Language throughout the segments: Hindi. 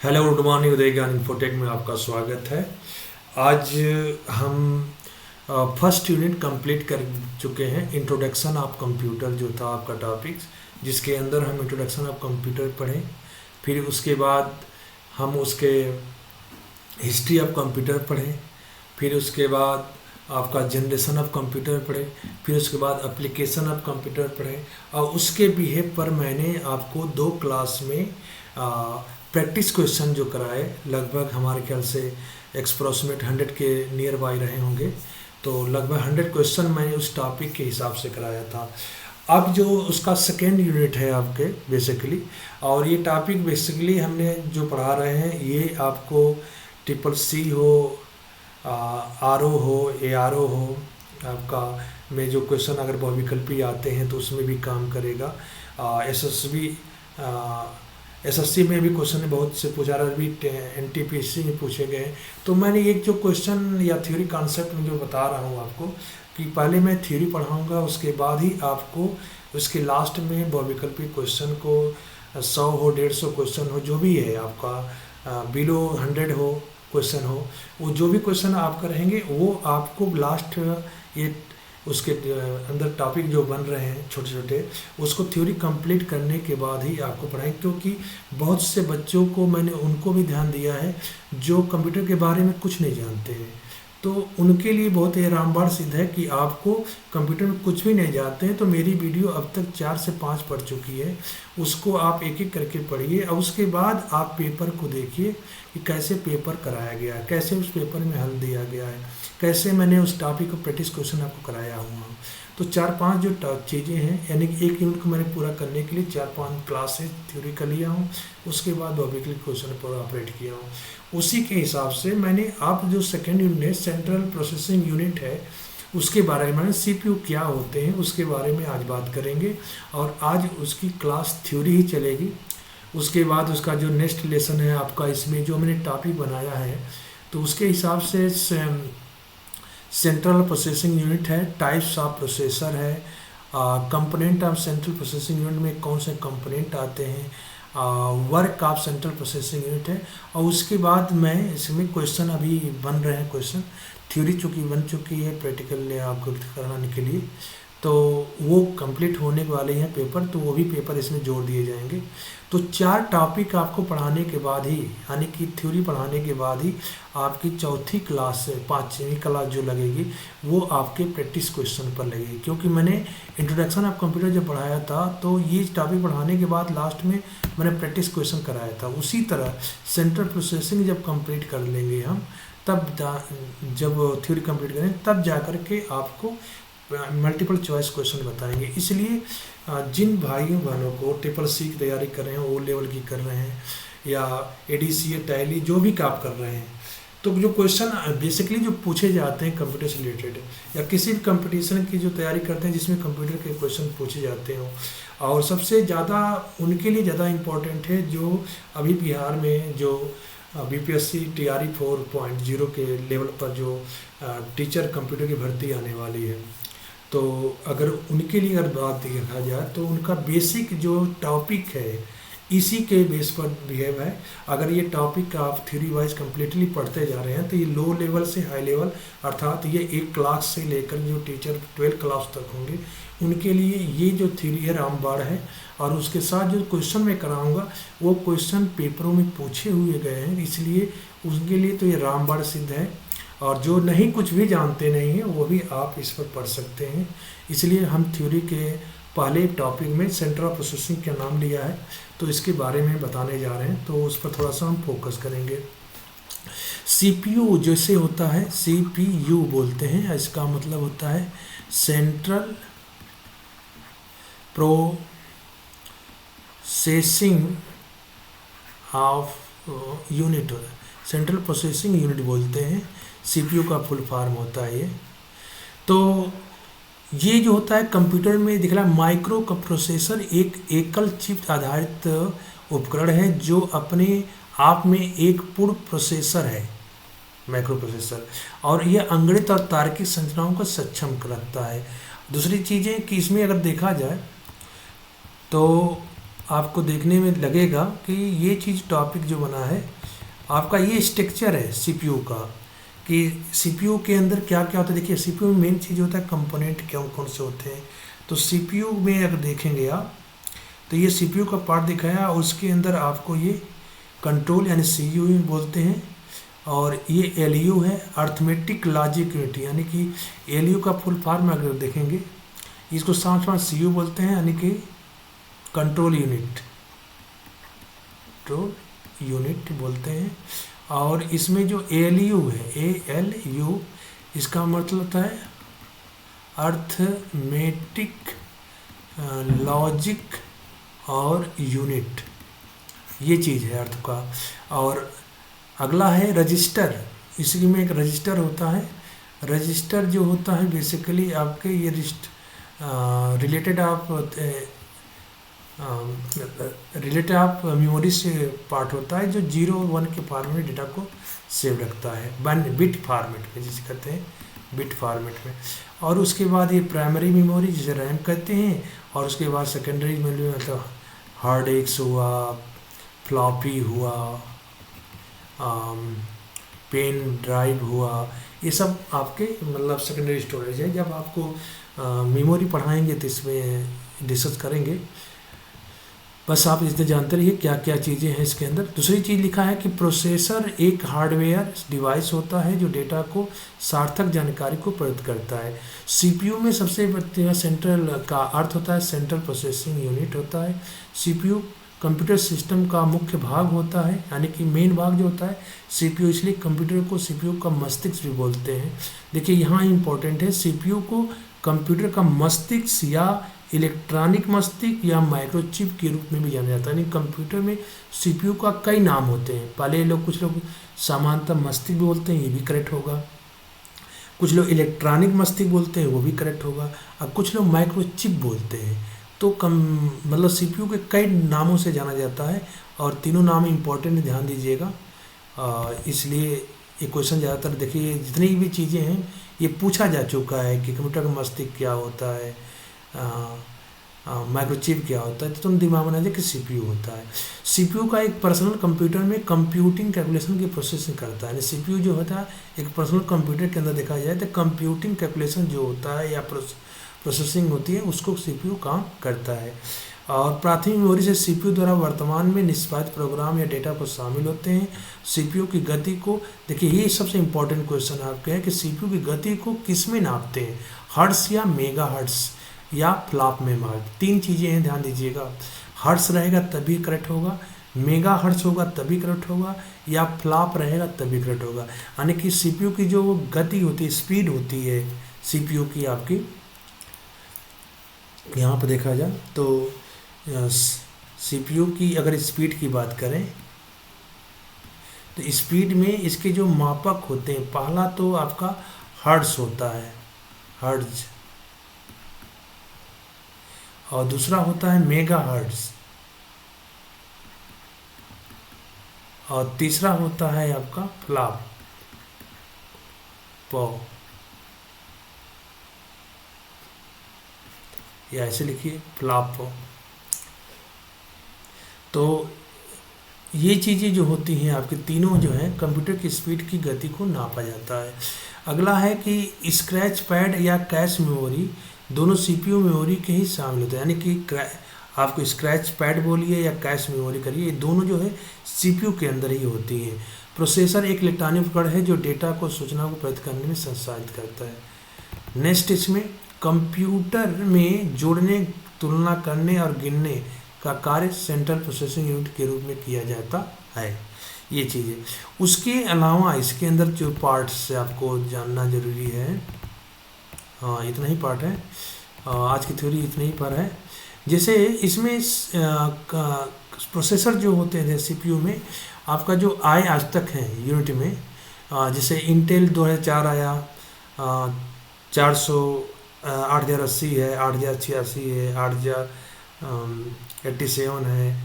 हेलो गुड मॉर्निंग, उदय ज्ञान इन्फोटेक में आपका स्वागत है। आज हम फर्स्ट यूनिट कंप्लीट कर चुके हैं। इंट्रोडक्शन ऑफ कंप्यूटर जो था आपका टॉपिक, जिसके अंदर हम इंट्रोडक्शन ऑफ कंप्यूटर पढ़ें। फिर उसके बाद हम उसके हिस्ट्री ऑफ कंप्यूटर पढ़ें। फिर उसके बाद आपका जनरेशन ऑफ कंप्यूटर पढ़ें। फिर उसके बाद एप्लीकेशन ऑफ कंप्यूटर पढ़ें। और उसके बिहेव पर मैंने आपको 2 क्लास में प्रैक्टिस क्वेश्चन जो कराए, लगभग हमारे ख्याल से एक्सप्रोक्सीमेट 100 के नियर बाई रहे होंगे। तो लगभग 100 क्वेश्चन मैंने उस टॉपिक के हिसाब से कराया था। अब जो उसका सेकेंड यूनिट है आपके बेसिकली, और ये टॉपिक बेसिकली हमने जो पढ़ा रहे हैं ये आपको CCC हो, RO हो, ARO हो, आपका में जो क्वेश्चन अगर बहुविकल्पी आते हैं तो उसमें भी काम करेगा। SSC में भी क्वेश्चन बहुत से पूछा रहा, अभी NTPC में पूछे गए। तो मैंने एक जो क्वेश्चन या थ्योरी कॉन्सेप्ट में जो बता रहा हूँ आपको कि पहले मैं थ्योरी पढ़ाऊँगा, उसके बाद ही आपको उसके लास्ट में बहुविकल्पी क्वेश्चन को 100 हो, 150 क्वेश्चन हो, जो भी है आपका बिलो 100 हो क्वेश्चन हो, वो जो भी क्वेश्चन आपका रहेंगे वो आपको लास्ट ये उसके अंदर टॉपिक जो बन रहे हैं छोटे छोटे, उसको थ्योरी कंप्लीट करने के बाद ही आपको पढ़ाएंगे। क्योंकि बहुत से बच्चों को मैंने उनको भी ध्यान दिया है जो कंप्यूटर के बारे में कुछ नहीं जानते हैं। तो उनके लिए बहुत ही रामबाण सिद्ध है कि आपको कंप्यूटर में कुछ भी नहीं जानते हैं तो मेरी वीडियो अब तक 4 से 5 पढ़ चुकी है, उसको आप एक एक करके पढ़िए और उसके बाद आप पेपर को देखिए कि कैसे पेपर कराया गया है, कैसे उस पेपर में हल दिया गया है, कैसे मैंने उस टॉपिक को प्रैक्टिस क्वेश्चन आपको कराया हुआ हूँ। तो 4-5 जो चीज़ें हैं, यानी कि एक यूनिट को मैंने पूरा करने के लिए 4-5 क्लासेस थ्योरी कर लिया हूँ, उसके बाद ऑब्जेक्टिव क्वेश्चन पर ऑपरेट किया हूँ। उसी के हिसाब से मैंने आप जो second unit central processing unit है उसके बारे में, CPU क्या होते हैं उसके बारे में आज बात करेंगे। और आज उसकी क्लास थ्योरी ही चलेगी। उसके बाद उसका जो नेक्स्ट लेसन है आपका, इसमें जो मैंने टॉपिक बनाया है तो उसके हिसाब से सेंट्रल प्रोसेसिंग यूनिट है, टाइप्स ऑफ प्रोसेसर है, component of central processing unit में कौन से कंपोनेंट आते हैं, work of central processing unit है। और उसके बाद मैं इसमें क्वेश्चन अभी बन रहे हैं, क्वेश्चन थ्योरी चूँकि बन चुकी है प्रैक्टिकल आपको कराने के लिए, तो वो कंप्लीट होने वाले हैं पेपर, तो वो भी पेपर इसमें जोड़ दिए जाएंगे। तो 4 टॉपिक आपको पढ़ाने के बाद ही, यानी कि थ्योरी पढ़ाने के बाद ही आपकी चौथी क्लास से 5वीं क्लास जो लगेगी वो आपके प्रैक्टिस क्वेश्चन पर लगेगी। क्योंकि मैंने इंट्रोडक्शन ऑफ कंप्यूटर जब पढ़ाया था तो ये टॉपिक पढ़ाने के बाद लास्ट में मैंने प्रैक्टिस क्वेश्चन कराया था। उसी तरह सेंट्रल प्रोसेसिंग जब कंप्लीट कर लेंगे हम, तब जब थ्योरी कंप्लीट करें तब जा कर के आपको मल्टीपल चॉइस क्वेश्चन बताएंगे। इसलिए जिन भाइयों बहनों को CCC की तैयारी कर रहे हैं, O लेवल की कर रहे हैं या ADCA टैली जो भी काम कर रहे हैं, तो जो क्वेश्चन बेसिकली जो पूछे जाते हैं कंप्यूटर से रिलेटेड या किसी भी कंपटीशन की जो तैयारी करते हैं जिसमें कंप्यूटर के क्वेश्चन पूछे जाते हो, और सबसे ज़्यादा उनके लिए ज़्यादा इम्पोर्टेंट है जो अभी बिहार में जो BPSC TRE 4.0 के लेवल पर जो टीचर कंप्यूटर की भर्ती आने वाली है, तो अगर उनके लिए अगर बात देखा जाए तो उनका बेसिक जो टॉपिक है इसी के बेस पर बिहेव है। अगर ये टॉपिक आप थ्योरी वाइज कम्प्लीटली पढ़ते जा रहे हैं तो ये लो लेवल से हाई लेवल, अर्थात ये 1 क्लास से लेकर जो टीचर 12 क्लास तक होंगे उनके लिए ये जो थ्योरी है रामबाण है। और उसके साथ जो क्वेश्चन मैं कराऊंगा वो क्वेश्चन पेपरों में पूछे हुए गए हैं, इसलिए उनके लिए तो ये रामबाण सिद्ध है। और जो नहीं कुछ भी जानते नहीं हैं वो भी आप इस पर पढ़ सकते हैं। इसलिए हम थ्योरी के पहले टॉपिक में सेंट्रल प्रोसेसिंग का नाम लिया है, तो इसके बारे में बताने जा रहे हैं, तो उस पर थोड़ा सा हम फोकस करेंगे। CPU जैसे होता है, CPU बोलते हैं, इसका मतलब होता है central processing of unit, central processing unit बोलते हैं, CPU का फुल फॉर्म होता है ये। तो ये जो होता है कंप्यूटर में दिख रहा है, माइक्रो प्रोसेसर एक एकल चिप आधारित उपकरण है जो अपने आप में एक पूर्ण प्रोसेसर है, माइक्रो प्रोसेसर, और यह अगणित और तार्किक संरचनाओं को सक्षम रखता है। दूसरी चीज़ें कि इसमें अगर देखा जाए तो आपको देखने में लगेगा कि ये चीज़ टॉपिक जो बना है आपका, ये स्ट्रक्चर है सीपीयू का, कि सीपीयू के अंदर क्या क्या होता है। देखिए सीपीयू में मेन चीज़ होता है कंपोनेंट कौन कौन से होते हैं। तो सीपीयू में अगर देखेंगे आप तो ये सीपीयू का पार्ट दिखाया, उसके अंदर आपको ये कंट्रोल यानी सीयू बोलते हैं, और ये एलयू है अर्थमेटिक लॉजिक यूनिट, यानी कि एलयू का फुल फॉर्म अगर देखेंगे इसको साथ साथ सीयू बोलते हैं, यानी कि कंट्रोल यूनिट, कंट्रोल यूनिट बोलते हैं। और इसमें जो एलयू है, एएलयू, इसका मतलब होता है अर्थमेटिक लॉजिक और यूनिट, ये चीज़ है अर्थ का। और अगला है रजिस्टर, इसी में एक रजिस्टर होता है। रजिस्टर जो होता है बेसिकली आपके ये रिलेटेड आप मेमोरी से पार्ट होता है, जो 0 1 के फॉर्मेट में डेटा को सेव रखता है, बिट फॉर्मेट में जिसे कहते हैं, बिट फॉर्मेट में। और उसके बाद ये प्राइमरी मेमोरी जिसे रैम कहते हैं, और उसके बाद सेकेंडरी मेमोरी मतलब हार्ड डिस्क हुआ, फ्लॉपी हुआ, पेन ड्राइव हुआ, ये सब आपके मतलब सेकेंडरी स्टोरेज है। जब आपको मेमोरी पढ़ाएंगे तो इसमें डिस्कस करेंगे, बस आप इसमें जानते रहिए क्या क्या चीज़ें हैं इसके अंदर। दूसरी चीज़ लिखा है कि प्रोसेसर एक हार्डवेयर डिवाइस होता है जो डेटा को सार्थक जानकारी को प्रदान करता है। सीपीयू में सबसे सेंट्रल का अर्थ होता है सेंट्रल प्रोसेसिंग यूनिट होता है। सीपीयू कंप्यूटर सिस्टम का मुख्य भाग होता है, यानी कि मेन भाग जो होता है सीपीयू, इसलिए कंप्यूटर को सीपीयू का मस्तिष्क भी बोलते हैं। देखिए यहाँ इंपॉर्टेंट है, सीपीयू को कंप्यूटर का मस्तिष्क या इलेक्ट्रॉनिक मस्तिष्क या माइक्रोचिप के रूप में भी जाना जाता है। यानी कंप्यूटर में सीपीयू का कई नाम होते हैं। पहले कुछ लोग सामान्यतः मस्तिष्क बोलते हैं, ये भी करेक्ट होगा। कुछ लोग इलेक्ट्रॉनिक मस्तिष्क बोलते हैं, वो भी करेक्ट होगा। और कुछ लोग माइक्रोचिप बोलते हैं। तो मतलब सीपीयू के कई नामों से जाना जाता है, और तीनों नाम इंपॉर्टेंट, ध्यान दीजिएगा। इसलिए ये क्वेश्चन ज़्यादातर देखिए जितनी भी चीज़ें हैं ये पूछा जा चुका है कि कंप्यूटर का मस्तिष्क क्या होता है, माइक्रोचिप क्या होता है, तो तुम दिमाग बना कि सीपीयू होता है। सीपीयू का एक पर्सनल कंप्यूटर में कंप्यूटिंग कैलकुलेशन की प्रोसेसिंग करता है। सीपीयू जो होता है एक पर्सनल कंप्यूटर के अंदर देखा जाए तो कंप्यूटिंग कैलकुलेशन जो होता है या प्रोसेसिंग होती है उसको सीपीयू काम करता है। और प्राथमिक मेमोरी से सीपीयू द्वारा वर्तमान में निष्पादित प्रोग्राम या डेटा को शामिल होते हैं। सीपीयू की गति को देखिए, ये सबसे इंपॉर्टेंट क्वेश्चन आपके है कि सीपीयू की गति को किस में नापते हैं, हर्ट्स या मेगा हर्ट्स या फ्लॉप में मार्क। तीन चीज़ें हैं, ध्यान दीजिएगा। हर्ट्स रहेगा तभी करेक्ट होगा, मेगा हर्ट्स होगा तभी करेक्ट होगा, या फ्लॉप रहेगा तभी करेक्ट होगा। यानी कि सीपीयू की जो गति होती है, स्पीड होती है सीपीयू की आपकी, यहाँ पर देखा जाए तो सीपीयू की अगर स्पीड की बात करें तो स्पीड में इसके जो मापक होते हैं, पहला तो आपका हर्ट्ज होता है, हर्ट्ज, और दूसरा होता है मेगा हर्ट्ज, और तीसरा होता है आपका फ्लॉप पॉ, या ऐसे लिखिए फ्लॉप पॉ। तो ये चीज़ें जो होती हैं आपके तीनों जो हैं कंप्यूटर की स्पीड की गति को नापा जाता है। अगला है कि स्क्रैच पैड या कैश मेमोरी दोनों सीपीयू मेमोरी के ही शामिल होते हैं। यानी कि आपको स्क्रैच पैड बोलिए या कैश मेमोरी करिए, ये दोनों जो है सीपीयू के अंदर ही होती हैं। प्रोसेसर एक इलेक्ट्रॉनिक उपकरण है जो डेटा को, सूचना को प्राप्त करने में संसाधित करता है। नेक्स्ट इसमें कंप्यूटर में जोड़ने, तुलना करने और गिनने का कार्य सेंट्रल प्रोसेसिंग यूनिट के रूप में किया जाता है। ये चीज़ें, उसके अलावा इसके अंदर जो पार्ट्स आपको जानना जरूरी है, हाँ इतना ही पार्ट है, आज की थ्योरी इतना ही पर है। जैसे इसमें प्रोसेसर जो होते हैं सीपीयू में आपका जो आए आज तक है यूनिट में, जैसे इंटेल 2004 आया, 400 8080 है, 8086 है, 8087 है,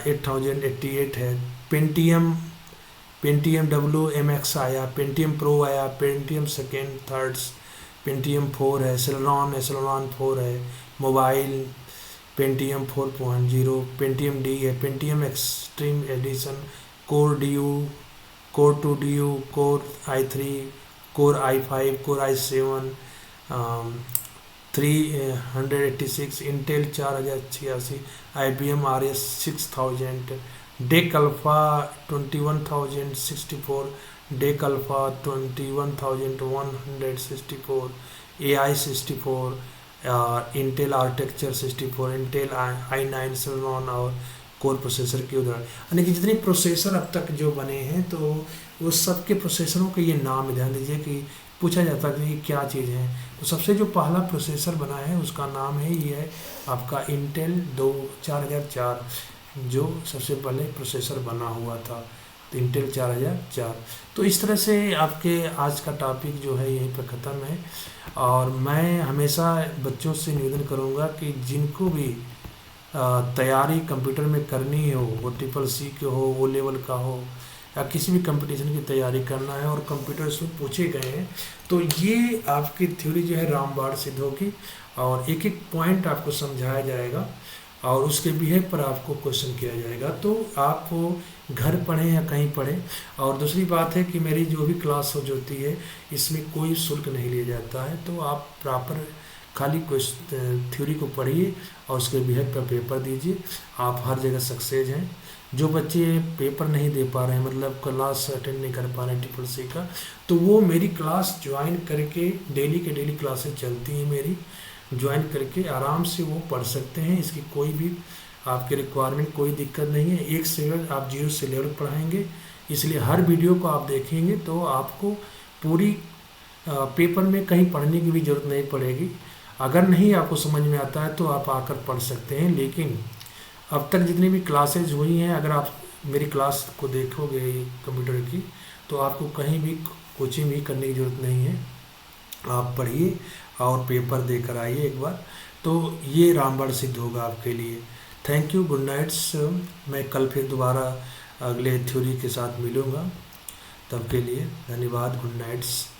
8088 है, पेंटियम WMX आया, पेंटियम प्रो आया, पेंटियम सेकेंड थर्ड्स, पेंटियम 4 है, सेलेरॉन 4 है, मोबाइल पेंटियम 4.0, पेंटियम डी है, Pentium Extreme Edition, Core D U, Core 2 DU, Core i3, Core i5, Core i7, 386, Intel 4086, IBM RS 6000, DEC Alpha 21064, DEC Alpha 21164, AI 64, Intel architecture 64, Intel i9 7 और कोर प्रोसेसर की उदाहरण, यानी कि जितने प्रोसेसर अब तक जो बने हैं तो वो सब के प्रोसेसरों के ये नाम ध्यान दीजिए कि पूछा जाता है कि ये क्या चीज़ है। तो सबसे जो पहला प्रोसेसर बना है उसका नाम है, ये है आपका इंटेल 4004, जो सबसे पहले प्रोसेसर बना हुआ था, तो इंटेल 4004। तो इस तरह से आपके आज का टॉपिक जो है यहीं पर ख़त्म है। और मैं हमेशा बच्चों से निवेदन करूँगा कि जिनको भी तैयारी कंप्यूटर में करनी हो, वो CCC के हो, वो लेवल का हो, या किसी भी कंपटीशन की तैयारी करना है और कंप्यूटर से पूछे गए हैं, तो ये आपकी थ्योरी जो है रामबाण सिद्ध होगी और एक एक पॉइंट आपको समझाया जाएगा और उसके बिहेव पर आपको क्वेश्चन किया जाएगा। तो आप घर पढ़ें या कहीं पढ़ें। और दूसरी बात है कि मेरी जो भी क्लास हो जाती है इसमें कोई शुल्क नहीं लिया जाता है, तो आप प्रॉपर खाली थ्योरी को पढ़िए और उसके बिहेव पर पेपर दीजिए, आप हर जगह सक्सेस हैं। जो बच्चे पेपर नहीं दे पा रहे हैं, मतलब क्लास अटेंड नहीं कर पा रहे हैं CCC का, तो वो मेरी क्लास ज्वाइन करके, डेली के डेली क्लासेस चलती हैं मेरी, ज्वाइन करके आराम से वो पढ़ सकते हैं। इसकी कोई भी आपके रिक्वायरमेंट कोई दिक्कत नहीं है। एक से आप 0 से लेवल पढ़ाएंगे, इसलिए हर वीडियो को आप देखेंगे तो आपको पूरी पेपर में कहीं पढ़ने की भी ज़रूरत नहीं पड़ेगी। अगर नहीं आपको समझ में आता है तो आप आकर पढ़ सकते हैं, लेकिन अब तक जितनी भी क्लासेज हुई हैं, अगर आप मेरी क्लास को देखोगे कंप्यूटर की, तो आपको कहीं भी कोचिंग भी करने की ज़रूरत नहीं है। आप पढ़िए और पेपर देकर आइए एक बार, तो ये रामबाण सिद्ध होगा आपके लिए। Thank you, good nights. मैं कल फिर दोबारा अगले थ्योरी के साथ मिलूँगा, तब के लिए धन्यवाद, गुड नाइट्स।